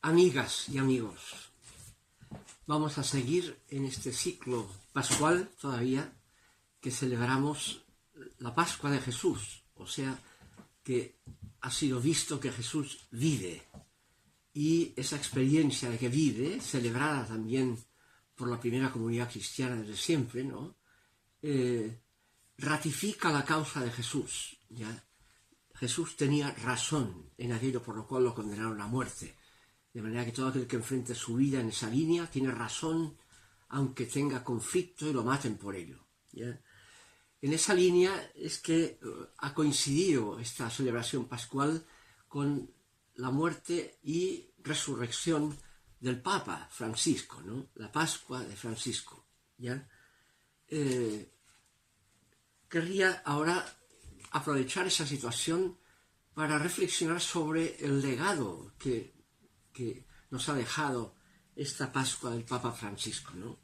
Amigas y amigos, vamos a seguir en este ciclo pascual todavía que celebramos la Pascua de Jesús, o sea, que ha sido visto que Jesús vive, y esa experiencia de que vive, celebrada también por la primera comunidad cristiana desde siempre, ¿no? Ratifica la causa de Jesús, ¿ya? Jesús tenía razón en aquello por lo cual lo condenaron a muerte, de manera que todo aquel que enfrente su vida en esa línea tiene razón, aunque tenga conflicto y lo maten por ello, ¿ya? En esa línea es que ha coincidido esta celebración pascual con la muerte y resurrección del Papa Francisco, ¿no? La Pascua de Francisco, ¿ya? Querría ahora aprovechar esa situación para reflexionar sobre el legado que nos ha dejado esta Pascua del Papa Francisco, ¿no?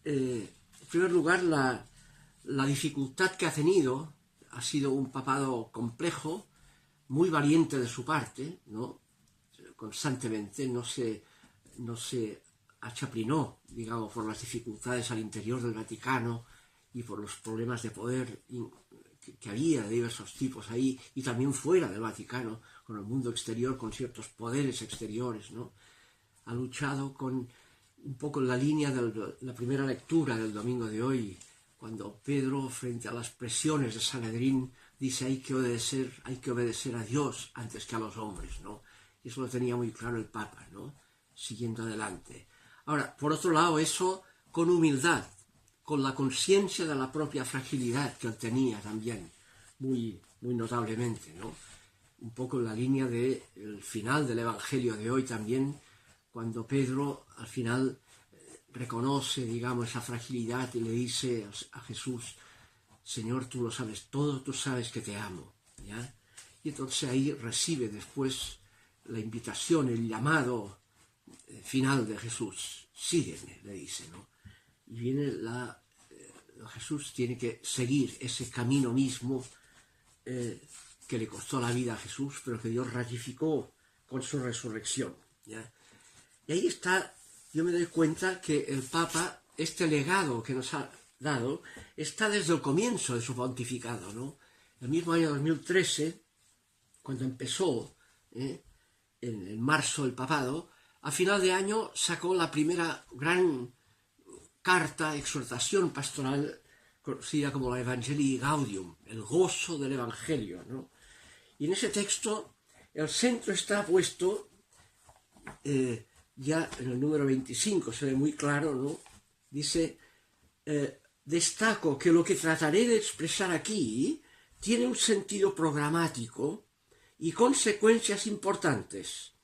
En primer lugar, la dificultad que ha tenido ha sido un papado complejo, muy valiente de su parte, ¿no? Constantemente no se achaplinó, digamos, por las dificultades al interior del Vaticano y por los problemas de poder que había de diversos tipos ahí, y también fuera del Vaticano, con el mundo exterior, con ciertos poderes exteriores, ¿no? Ha luchado con un poco en la línea de la primera lectura del domingo de hoy, cuando Pedro, frente a las presiones de Sanedrín, dice hay que obedecer a Dios antes que a los hombres, ¿no? Y eso lo tenía muy claro el Papa, ¿no? Siguiendo adelante. Ahora, por otro lado, eso con humildad, con la conciencia de la propia fragilidad que él tenía también, muy, muy notablemente, ¿no? Un poco en la línea del final del Evangelio de hoy también, cuando Pedro al final reconoce, digamos, esa fragilidad y le dice a Jesús: Señor, tú lo sabes todo, tú sabes que te amo, ¿ya? Y entonces ahí recibe después la invitación, el llamado final de Jesús: sígueme, le dice, ¿no? Y viene Jesús tiene que seguir ese camino mismo que le costó la vida a Jesús, pero que Dios ratificó con su resurrección, ¿ya? Y ahí está, yo me doy cuenta que el Papa, este legado que nos ha dado, está desde el comienzo de su pontificado, ¿no? El mismo año 2013, cuando empezó, en marzo el papado, a final de año sacó la primera gran carta, exhortación pastoral, conocida como la Evangelii Gaudium, el gozo del Evangelio, ¿no? Y en ese texto el centro está puesto, ya en el número 25 se ve muy claro, ¿no? Dice: destaco que lo que trataré de expresar aquí tiene un sentido programático y consecuencias importantes,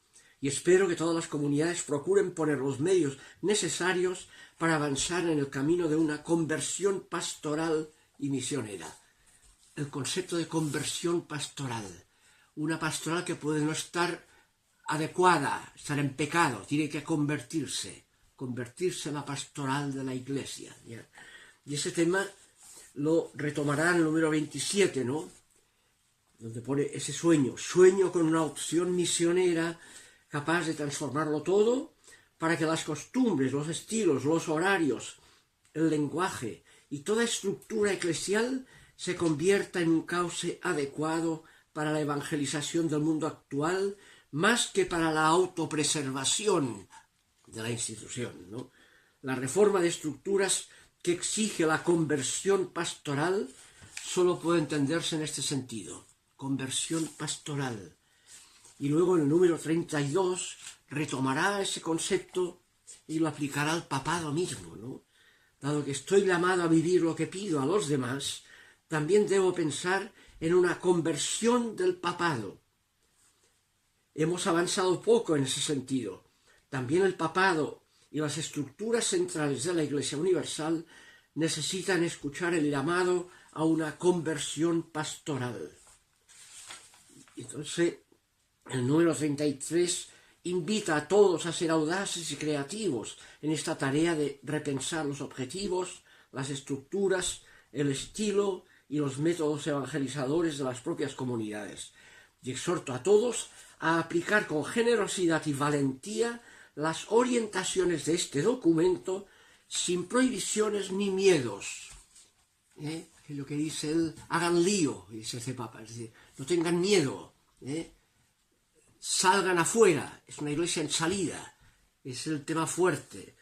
y espero que todas las comunidades procuren poner los medios necesarios para avanzar en el camino de una conversión pastoral y misionera. El concepto de conversión pastoral, una pastoral que puede no estar adecuada, estar en pecado, tiene que convertirse en la pastoral de la Iglesia, ¿ya? Y ese tema lo retomará en el número 27, ¿no? Donde pone ese sueño con una opción misionera capaz de transformarlo todo, para que las costumbres, los estilos, los horarios, el lenguaje y toda estructura eclesial se convierta en un cauce adecuado para la evangelización del mundo actual, más que para la autopreservación de la institución, ¿no? La reforma de estructuras que exige la conversión pastoral solo puede entenderse en este sentido: conversión pastoral. Y luego en el número 32 retomará ese concepto y lo aplicará al papado mismo, ¿no? Dado que estoy llamado a vivir lo que pido a los demás, también debo pensar en una conversión del papado. Hemos avanzado poco en ese sentido. También el papado y las estructuras centrales de la Iglesia Universal necesitan escuchar el llamado a una conversión pastoral. Entonces, el número 33 invita a todos a ser audaces y creativos en esta tarea de repensar los objetivos, las estructuras, el estilo y los métodos evangelizadores de las propias comunidades. y exhorto a todos a aplicar con generosidad y valentía las orientaciones de este documento sin prohibiciones ni miedos. Es lo que dice él, hagan lío, dice este Papa, es decir, no tengan miedo, salgan afuera, es una iglesia en salida, es el tema fuerte,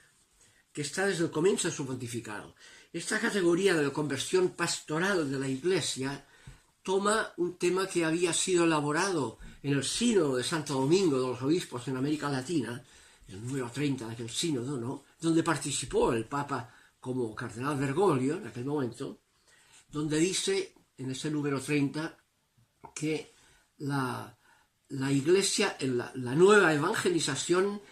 que está desde el comienzo de su pontificado. Esta categoría de la conversión pastoral de la iglesia toma un tema que había sido elaborado en el sínodo de Santo Domingo de los obispos en América Latina, el número 30 de aquel sínodo, ¿no?, donde participó el Papa como cardenal Bergoglio en aquel momento, donde dice en ese número 30 que la iglesia, la nueva evangelización,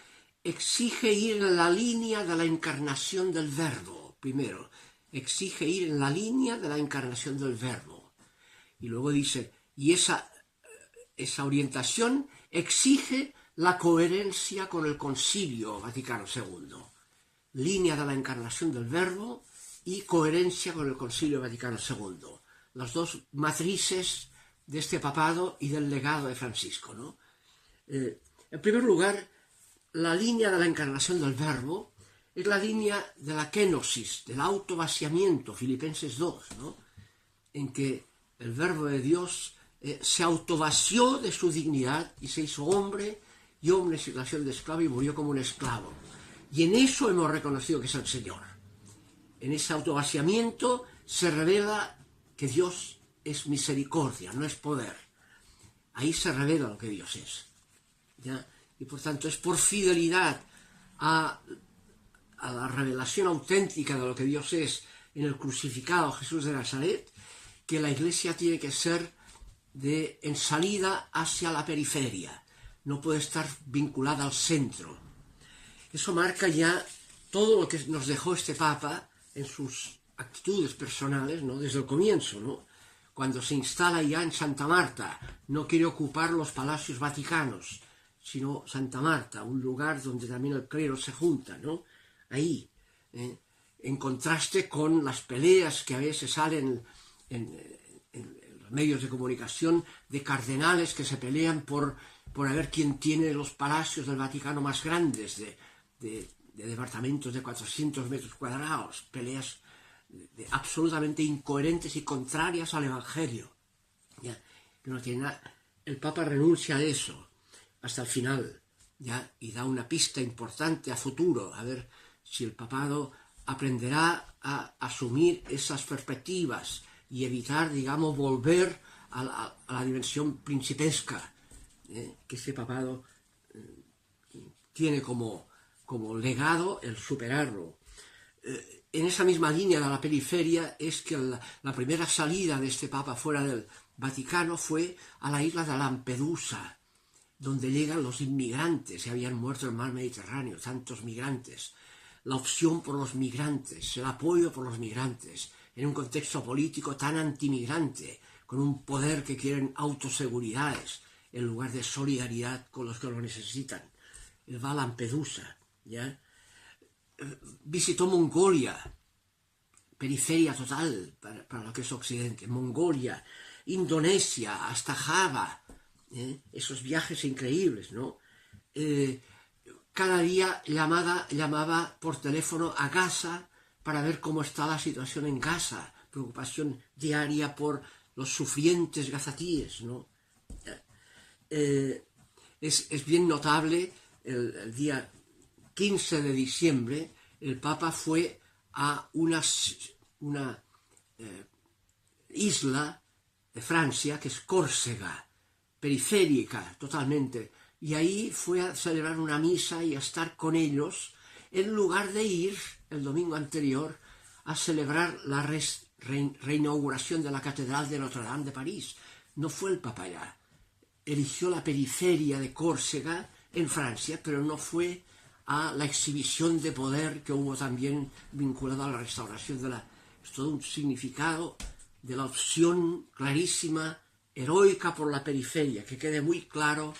exige ir en la línea de la encarnación del Verbo, primero, exige ir en la línea de la encarnación del Verbo. Y luego dice, y esa orientación exige la coherencia con el Concilio Vaticano II. Línea de la encarnación del Verbo y coherencia con el Concilio Vaticano II. Las dos matrices de este papado y del legado de Francisco, ¿no? En primer lugar, la línea de la encarnación del Verbo es la línea de la kenosis, del autovaciamiento, Filipenses 2, ¿no?, en que el Verbo de Dios se autovació de su dignidad y se hizo hombre, y hombre en situación de esclavo, y murió como un esclavo. Y en eso hemos reconocido que es el Señor. En ese autovaciamiento se revela que Dios es misericordia, no es poder. Ahí se revela lo que Dios es, ¿ya? Y por tanto es por fidelidad a la revelación auténtica de lo que Dios es en el crucificado Jesús de Nazaret, que la iglesia tiene que ser en salida hacia la periferia, no puede estar vinculada al centro. Eso marca ya todo lo que nos dejó este Papa en sus actitudes personales, ¿no?, desde el comienzo, ¿no?, cuando se instala ya en Santa Marta, no quiere ocupar los palacios vaticanos, sino Santa Marta, un lugar donde también el clero se junta, ¿no?, ahí, en contraste con las peleas que a veces salen en los medios de comunicación de cardenales que se pelean por a ver quién tiene los palacios del Vaticano más grandes, de departamentos de 400 metros cuadrados, peleas absolutamente incoherentes y contrarias al Evangelio. ¿Ya? Que no tiene nada. El Papa renuncia a eso hasta el final, ¿ya?, y da una pista importante a futuro, a ver si el papado aprenderá a asumir esas perspectivas y evitar, digamos, volver a la dimensión principesca, que este papado tiene como legado el superarlo. En esa misma línea de la periferia es que la primera salida de este Papa fuera del Vaticano fue a la isla de Lampedusa, donde llegan los inmigrantes, se habían muerto en el mar Mediterráneo, tantos migrantes. La opción por los migrantes, el apoyo por los migrantes, en un contexto político tan antimigrante, con un poder que quieren autoseguridades, en lugar de solidaridad con los que lo necesitan. Él va a Lampedusa, ¿ya? Visitó Mongolia, periferia total para lo que es Occidente, Mongolia, Indonesia, hasta Java, esos viajes increíbles, ¿no? Cada día llamaba por teléfono a Gaza para ver cómo está la situación en Gaza, preocupación diaria por los sufrientes gazatíes, ¿no? Es bien notable, el día 15 de diciembre, el Papa fue a una isla de Francia, que es Córcega, periférica totalmente, y ahí fue a celebrar una misa y a estar con ellos, en lugar de ir el domingo anterior a celebrar la reinauguración de la Catedral de Notre Dame de París. No fue el Papa allá, eligió la periferia de Córcega en Francia, pero no fue a la exhibición de poder que hubo también vinculada a la restauración de es todo un significado de la opción clarísima, heroica por la periferia, que quede muy claro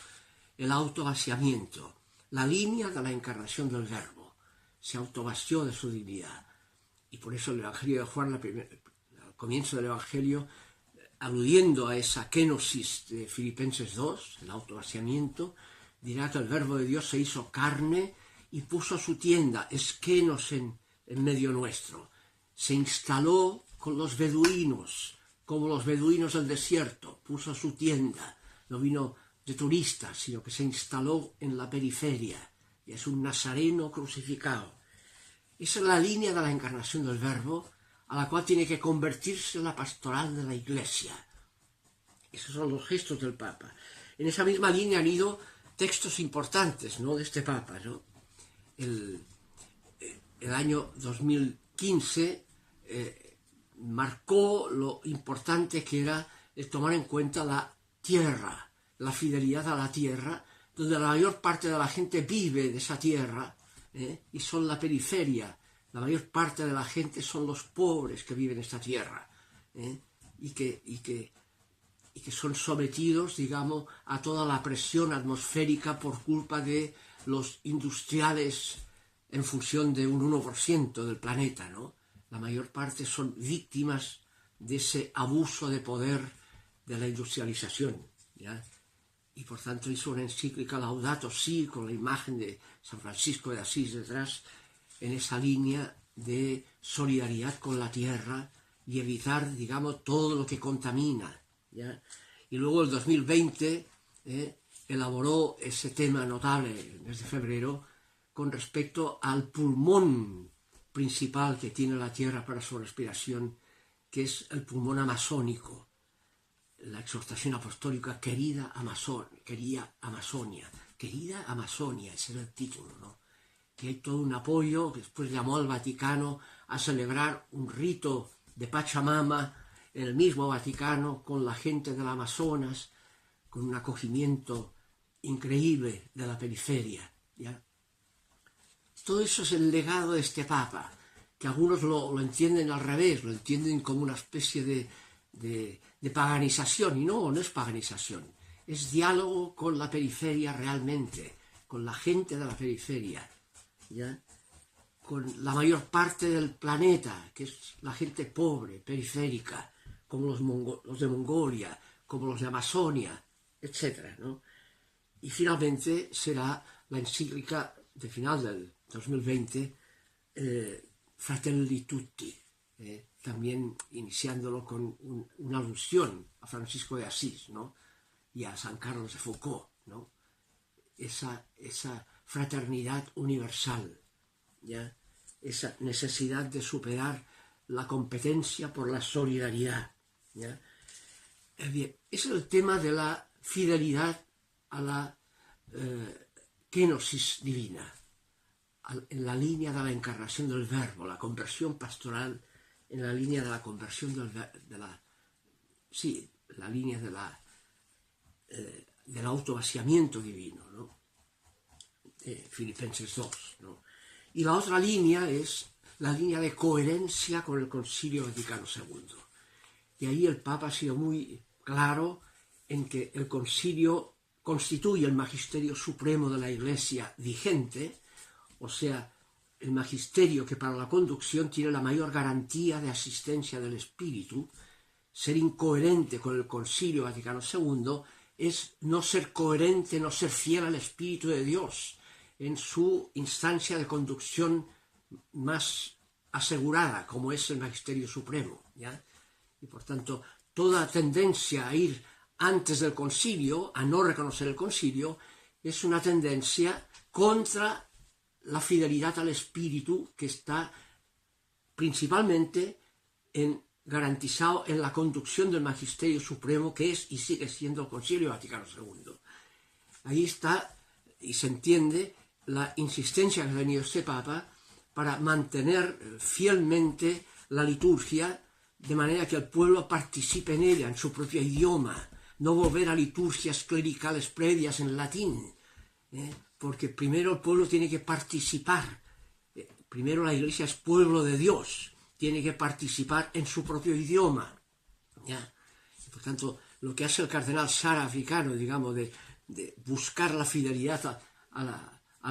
el autovaciamiento, la línea de la encarnación del Verbo. Se autovació de su dignidad. Y por eso el Evangelio de Juan, al comienzo del Evangelio, aludiendo a esa kenosis de Filipenses 2, el autovaciamiento, dirá que el Verbo de Dios se hizo carne y puso su tienda, eskenos en medio nuestro. Se instaló con los beduinos, como los beduinos del desierto, puso su tienda, no vino de turista, sino que se instaló en la periferia, y es un nazareno crucificado. Esa es la línea de la encarnación del Verbo, a la cual tiene que convertirse la pastoral de la Iglesia. Esos son los gestos del Papa. En esa misma línea han ido textos importantes, ¿no?, de este Papa, ¿no? El año 2015 marcó lo importante que era el tomar en cuenta la tierra, la fidelidad a la tierra, donde la mayor parte de la gente vive de esa tierra, y son la periferia. La mayor parte de la gente son los pobres que viven en esta tierra, y que son sometidos, digamos, a toda la presión atmosférica por culpa de los industriales en función de un 1% del planeta, ¿no? La mayor parte son víctimas de ese abuso de poder de la industrialización, ¿ya? Y por tanto hizo una encíclica Laudato Si, con la imagen de San Francisco de Asís detrás, en esa línea de solidaridad con la tierra y evitar, digamos, todo lo que contamina, ¿ya? Y luego el 2020 elaboró ese tema notable desde febrero con respecto al pulmón principal que tiene la tierra para su respiración, que es el pulmón amazónico. La exhortación apostólica, querida Amazonia, ese era el título, ¿no? Y hay todo un apoyo que después llamó al Vaticano a celebrar un rito de Pachamama en el mismo Vaticano con la gente del Amazonas, con un acogimiento increíble de la periferia, ¿ya? Todo eso es el legado de este Papa, que algunos lo entienden al revés, lo entienden como una especie de paganización, y no es paganización, es diálogo con la periferia realmente, con la gente de la periferia, ¿ya? Con la mayor parte del planeta, que es la gente pobre, periférica, como los de Mongolia, como los de Amazonia, etc., ¿no? Y finalmente será la encíclica de final del 2020, Fratelli Tutti, también iniciándolo con una alusión a Francisco de Asís, ¿no?, y a San Carlos de Foucault, ¿no? Esa fraternidad universal, ¿ya? Esa necesidad de superar la competencia por la solidaridad, ¿ya? Bien, ese es el tema de la fidelidad a la kenosis divina, en la línea de la encarnación del Verbo, la conversión pastoral en la línea de la conversión la línea del autovaciamiento divino, ¿no? Filipenses 2, ¿no? Y la otra línea es la línea de coherencia con el Concilio Vaticano II. Y ahí el Papa ha sido muy claro en que el concilio constituye el magisterio supremo de la Iglesia vigente, o sea, el magisterio que para la conducción tiene la mayor garantía de asistencia del Espíritu. Ser incoherente con el Concilio Vaticano II es no ser coherente, no ser fiel al Espíritu de Dios en su instancia de conducción más asegurada, como es el magisterio supremo, ¿ya? Y por tanto, toda tendencia a ir antes del concilio, a no reconocer el concilio, es una tendencia contra la fidelidad al Espíritu, que está principalmente garantizado en la conducción del magisterio supremo, que es y sigue siendo el Concilio Vaticano II. Ahí está, y se entiende, la insistencia que ha tenido este Papa para mantener fielmente la liturgia, de manera que el pueblo participe en ella, en su propio idioma, no volver a liturgias clericales previas en latín, porque primero el pueblo tiene que participar, primero la Iglesia es pueblo de Dios, tiene que participar en su propio idioma, ¿ya? Y por tanto, lo que hace el cardenal Sara africano, digamos, de buscar la fidelidad a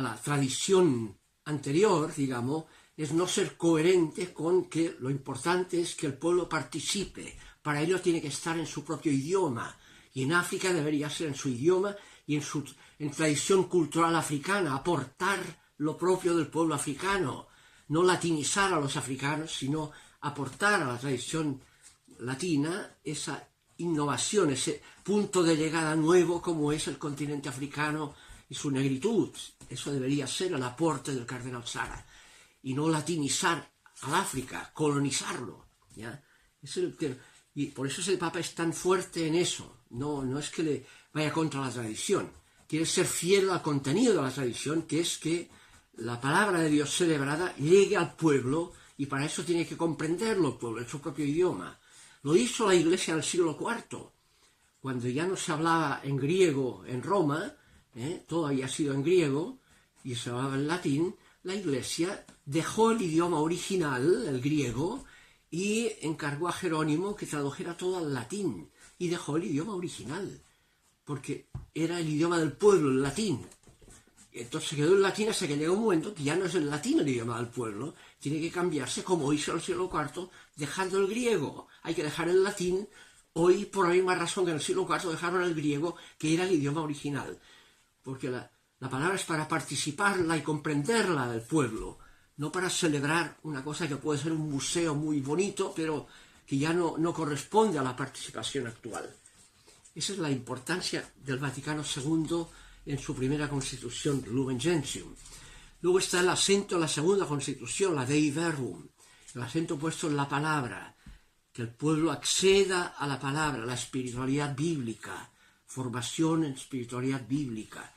la tradición anterior, digamos, es no ser coherente con que lo importante es que el pueblo participe. Para ello tiene que estar en su propio idioma, y en África debería ser en su idioma y en tradición cultural africana, aportar lo propio del pueblo africano, no latinizar a los africanos, sino aportar a la tradición latina esa innovación, ese punto de llegada nuevo como es el continente africano y su negritud. Eso debería ser el aporte del cardenal Sara, y no latinizar al África, colonizarlo, ¿ya? Y por eso el Papa es tan fuerte en eso. No es que le vaya contra la tradición, quiere ser fiel al contenido de la tradición, que es que la palabra de Dios celebrada llegue al pueblo, y para eso tiene que comprenderlo el pueblo en su propio idioma. Lo hizo la Iglesia del siglo IV, cuando ya no se hablaba en griego en Roma, todo había sido en griego y se hablaba en latín. La Iglesia dejó el idioma original, el griego, y encargó a Jerónimo que tradujera todo al latín, y dejó el idioma original, porque era el idioma del pueblo, el latín. Entonces se quedó en latín hasta que llegó un momento que ya no es el latín el idioma del pueblo, tiene que cambiarse, como hizo el siglo IV, dejando el griego. Hay que dejar el latín, hoy por la misma razón que en el siglo IV dejaron el griego, que era el idioma original, porque la palabra es para participarla y comprenderla del pueblo, no para celebrar una cosa que puede ser un museo muy bonito, pero que ya no corresponde a la participación actual. Esa es la importancia del Vaticano II en su primera constitución, Lumen Gentium. Luego está el acento en la segunda constitución, la Dei Verbum, el acento puesto en la palabra, que el pueblo acceda a la palabra, la espiritualidad bíblica, formación en espiritualidad bíblica,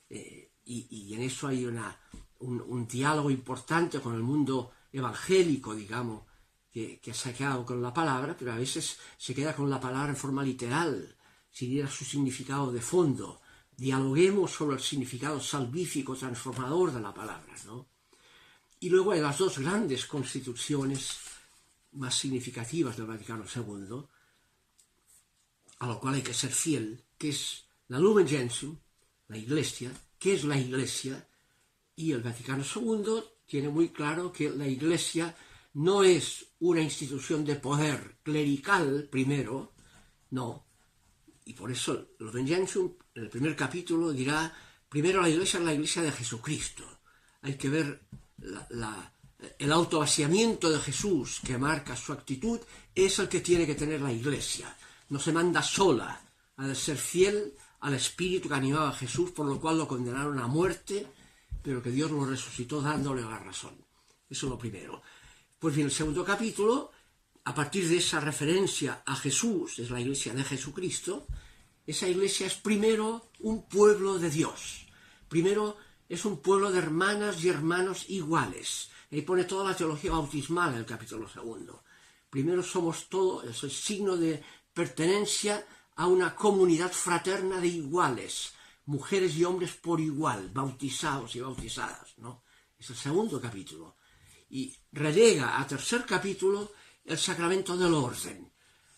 y en eso hay un diálogo importante con el mundo evangélico, digamos, que se ha quedado con la palabra, pero a veces se queda con la palabra en forma literal, sin ir a su significado de fondo. Dialoguemos sobre el significado salvífico, transformador de la palabra, ¿no? Y luego hay las dos grandes constituciones más significativas del Vaticano II, a lo cual hay que ser fiel, que es la Lumen Gentium, la Iglesia, que es la Iglesia, y el Vaticano II tiene muy claro que la Iglesia no es una institución de poder clerical primero, no, y por eso el Lumen Gentium, en el primer capítulo, dirá, primero la Iglesia es la Iglesia de Jesucristo. Hay que ver el autovaciamiento de Jesús, que marca su actitud, es el que tiene que tener la Iglesia. No se manda sola, ha de ser fiel al espíritu que animaba a Jesús, por lo cual lo condenaron a muerte, pero que Dios lo resucitó dándole la razón. Eso es lo primero. Pues bien, el segundo capítulo, a partir de esa referencia a Jesús, es la Iglesia de Jesucristo, esa Iglesia es primero un pueblo de Dios. Primero es un pueblo de hermanas y hermanos iguales. Ahí pone toda la teología bautismal en el capítulo segundo. Primero somos todos, es el signo de pertenencia a una comunidad fraterna de iguales, mujeres y hombres por igual, bautizados y bautizadas, ¿no? Es el segundo capítulo. Y relega a tercer capítulo el sacramento del orden.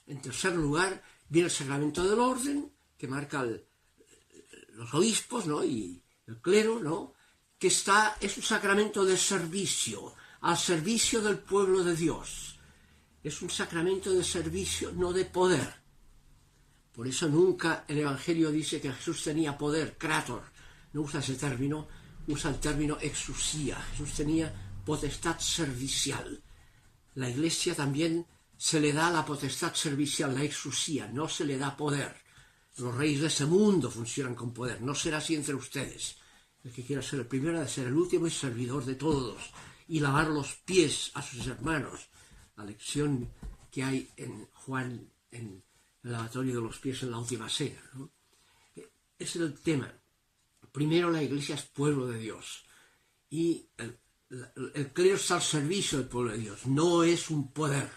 En tercer lugar viene el sacramento del orden, que marca los obispos, ¿no? Y el clero, ¿no? Que es un sacramento de servicio, al servicio del pueblo de Dios. Es un sacramento de servicio, no de poder. Por eso nunca el Evangelio dice que Jesús tenía poder, krator. No usa ese término, usa el término exusía. Jesús tenía potestad servicial. La Iglesia también se le da la potestad servicial, la exusía, no se le da poder. Los reyes de ese mundo funcionan con poder, no será así entre ustedes. El que quiera ser el primero ha de ser el último y servidor de todos, y lavar los pies a sus hermanos. La lección que hay en Juan, en el lavatorio de los pies en la última cena, ¿no? Ese es el tema. Primero, la Iglesia es pueblo de Dios, y el clero está al servicio del pueblo de Dios, no es un poder,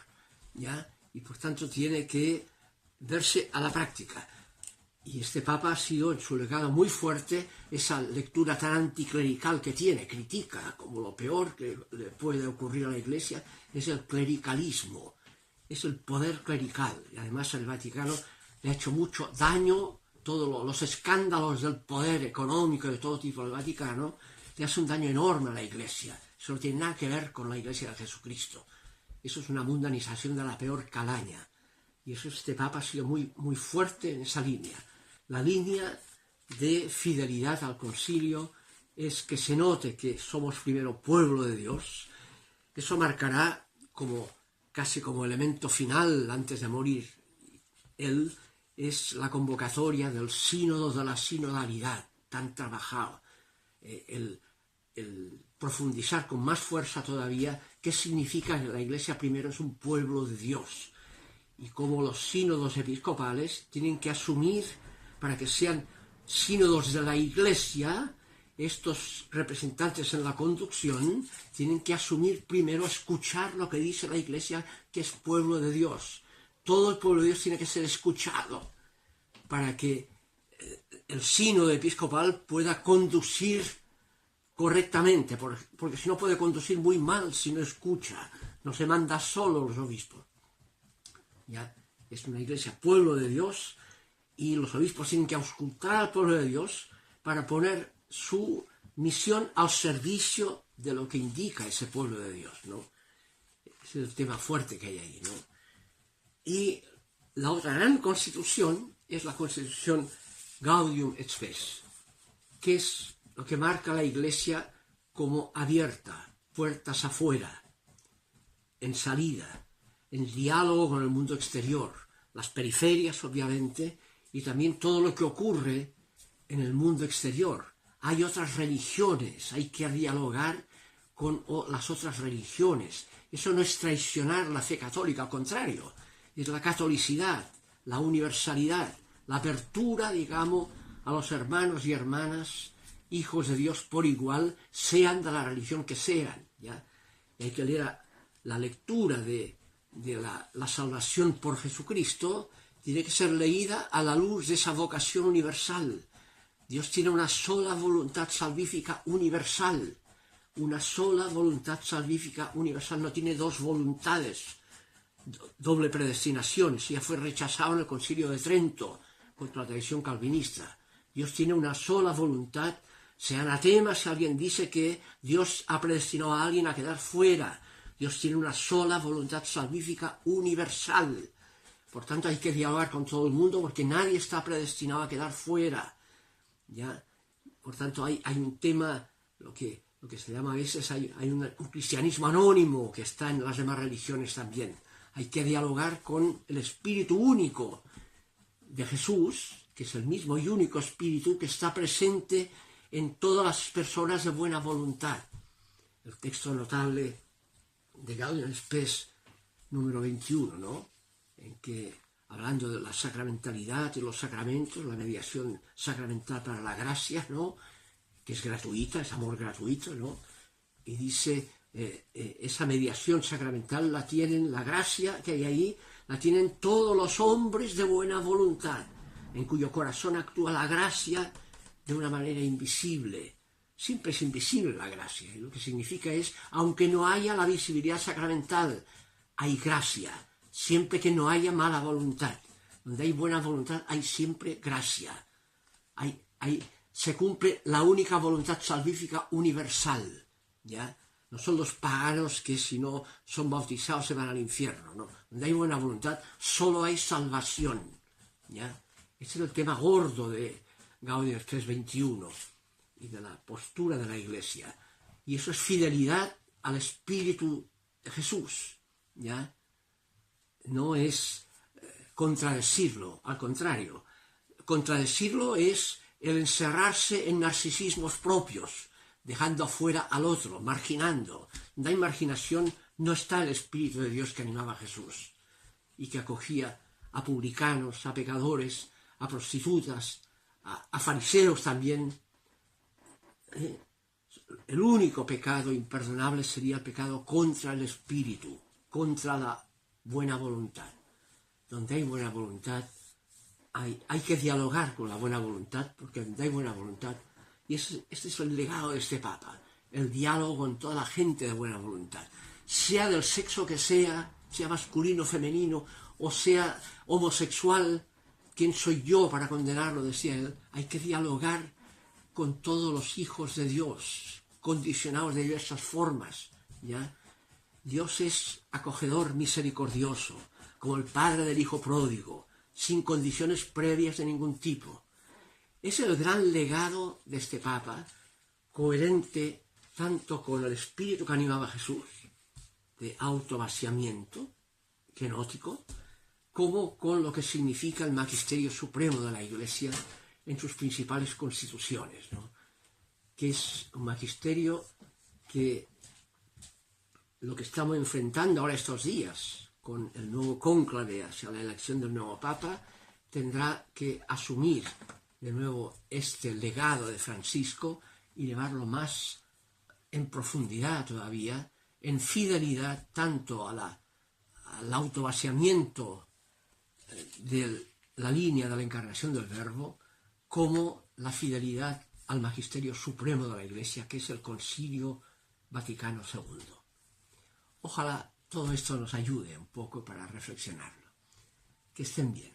¿ya? Y por tanto tiene que verse a la práctica. Y este Papa ha sido en su legado muy fuerte esa lectura tan anticlerical que tiene, critica como lo peor que le puede ocurrir a la Iglesia es el clericalismo, es el poder clerical. Y además el Vaticano le ha hecho mucho daño, todos los escándalos del poder económico de todo tipo del Vaticano le hace un daño enorme a la Iglesia, Eso no tiene nada que ver con la Iglesia de Jesucristo. Eso es una mundanización de la peor calaña. Y eso este Papa ha sido muy, muy fuerte en esa línea. La línea de fidelidad al concilio es que se note que somos primero pueblo de Dios. Eso marcará casi como elemento final antes de morir. Él es la convocatoria del sínodo de la sinodalidad, tan trabajado. El profundizar con más fuerza todavía qué significa que la Iglesia primero es un pueblo de Dios y cómo los sínodos episcopales tienen que asumir, para que sean sínodos de la Iglesia, estos representantes en la conducción tienen que asumir primero, escuchar lo que dice la Iglesia, que es pueblo de Dios. Todo el pueblo de Dios tiene que ser escuchado para que el sínodo episcopal pueda conducir correctamente, porque si no puede conducir muy mal si no escucha, no se manda solo los obispos. ¿Ya? Es una iglesia pueblo de Dios y los obispos tienen que auscultar al pueblo de Dios para poner su misión al servicio de lo que indica ese pueblo de Dios, ¿no? Ese es el tema fuerte que hay ahí, ¿no? Y la otra gran constitución es la constitución Gaudium et Spes, que es lo que marca la Iglesia como abierta, puertas afuera, en salida, en diálogo con el mundo exterior, las periferias, obviamente, y también todo lo que ocurre en el mundo exterior. Hay otras religiones, hay que dialogar con las otras religiones. Eso no es traicionar la fe católica, al contrario, es la catolicidad, la universalidad, la apertura, digamos, a los hermanos y hermanas, hijos de Dios por igual, sean de la religión que sean, ¿ya? Y hay que leer la lectura de la salvación por Jesucristo, tiene que ser leída a la luz de esa vocación universal. Dios tiene una sola voluntad salvífica universal, una sola voluntad salvífica universal, no tiene dos voluntades, doble predestinación. Eso ya fue rechazado en el Concilio de Trento contra la tradición calvinista. Dios tiene una sola voluntad. Sea anatema si alguien dice que Dios ha predestinado a alguien a quedar fuera. Dios tiene una sola voluntad salvífica universal. Por tanto, hay que dialogar con todo el mundo porque nadie está predestinado a quedar fuera, ¿ya? Por tanto, hay un tema, lo que se llama a veces, hay un cristianismo anónimo que está en las demás religiones también. Hay que dialogar con el espíritu único de Jesús, que es el mismo y único espíritu que está presente en todas las personas de buena voluntad. El texto notable de Gaudium et Spes número 21, ¿no? En que, hablando de la sacramentalidad y los sacramentos, la mediación sacramental para la gracia, ¿no? Que es gratuita, es amor gratuito, ¿no? Y dice, esa mediación sacramental la tienen, la gracia que hay ahí, la tienen todos los hombres de buena voluntad, en cuyo corazón actúa la gracia de una manera invisible. Siempre es invisible la gracia, y lo que significa es, aunque no haya la visibilidad sacramental, hay gracia, siempre que no haya mala voluntad. Donde hay buena voluntad hay siempre gracia. Se cumple la única voluntad salvífica universal, ¿ya? No son los paganos que si no son bautizados se van al infierno, ¿no? Donde hay buena voluntad solo hay salvación, ¿ya? Ese es el tema gordo de Gaudium et Spes 21 y de la postura de la Iglesia. Y eso es fidelidad al Espíritu de Jesús, ¿ya? No es contradecirlo, al contrario. Contradecirlo es el encerrarse en narcisismos propios, dejando afuera al otro, marginando. Donde hay marginación no está el Espíritu de Dios que animaba a Jesús y que acogía a publicanos, a pecadores, a prostitutas, a fariseos también. El único pecado imperdonable sería el pecado contra el Espíritu, contra la buena voluntad. Donde hay buena voluntad, hay que dialogar con la buena voluntad, porque donde hay buena voluntad, y este es el legado de este Papa, el diálogo con toda la gente de buena voluntad, sea del sexo que sea masculino, femenino, o sea homosexual. ¿Quién soy yo para condenarlo?, decía él. Hay que dialogar con todos los hijos de Dios, condicionados de diversas formas, ¿ya? Dios es acogedor, misericordioso, como el padre del hijo pródigo, sin condiciones previas de ningún tipo. Es el gran legado de este Papa, coherente tanto con el espíritu que animaba a Jesús, de autovaciamiento genótico, como con lo que significa el magisterio supremo de la Iglesia en sus principales constituciones, ¿no? Que es un magisterio que lo que estamos enfrentando ahora estos días con el nuevo cónclave hacia la elección del nuevo Papa tendrá que asumir de nuevo este legado de Francisco y llevarlo más en profundidad todavía, en fidelidad tanto al autovaciamiento de la línea de la encarnación del Verbo, como la fidelidad al magisterio supremo de la Iglesia, que es el Concilio Vaticano II. Ojalá todo esto nos ayude un poco para reflexionarlo. Que estén bien.